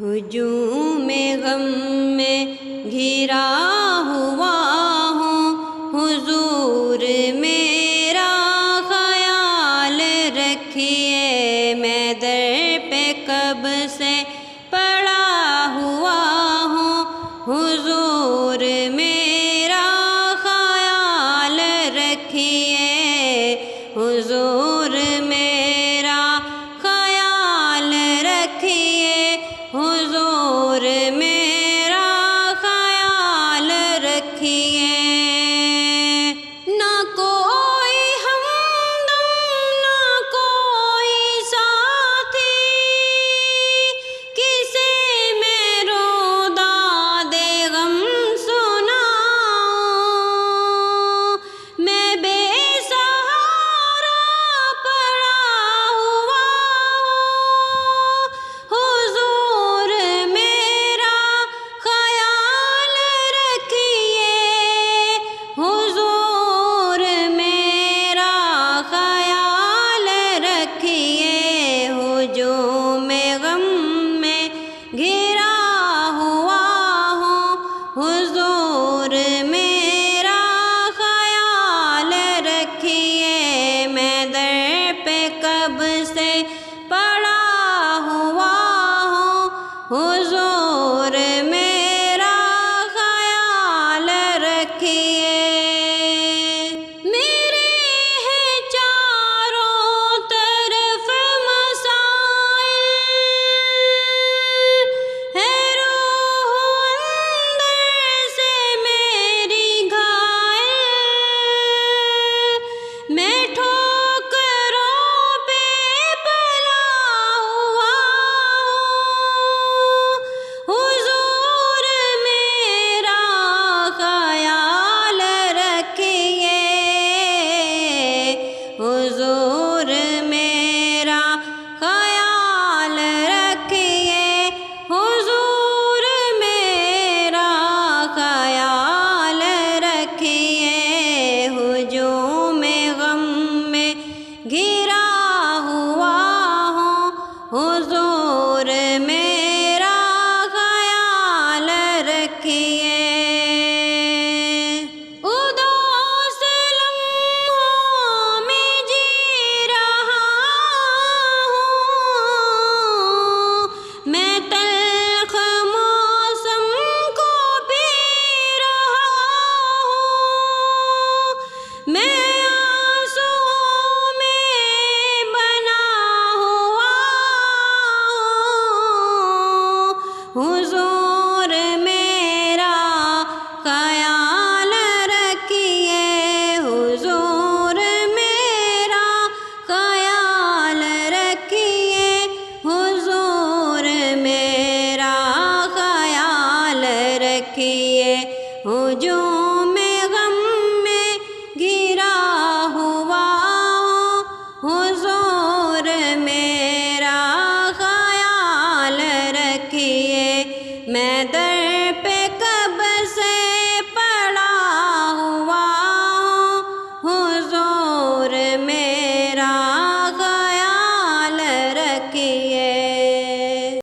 ہجوم غم میں گھرا ہوا ہوں، حضور میرا خیال رکھیے، میں در پہ کب سے پڑا ہوا ہوں، حضور میرا خیال رکھیے، حضور میرا خیال رکھیے، حضور میرا خیال رکھیے۔ نہ کوئی ہمدم نہ کوئی ساتھی، کسے میں رو داد غم سناؤں، میں بے سہارا پڑا ہوا ہوں، حضور میرا خیال رکھیے، حضور میرا خیال رکھیے، ہجوم غم میں گھرا ہوا ہوں، حضور میرا خیال رکھیے، میں در پہ کب سے پڑا ہوا ہوں، حضور میرا خیال رکھیے۔ میرے ہیں چاروں طرف مسائل، ہے روح اندر سے میری گھائل، میں ٹھوکروں پہ پلا ہوا ہوں، حضور میرا خیال رکھیے، حضور میرا خیال رکھیے، حضور میرا خیال رکھیے، ہجوم غم میں گھرا ہوا ہوں، حضور میرا خیال رکھیے۔ اداس لمحوں میں جی رہا ہوں، میں تلخ موسم کو پی رہا ہوں، میں آنسوؤں میں بنا ہوا ہوں، حضور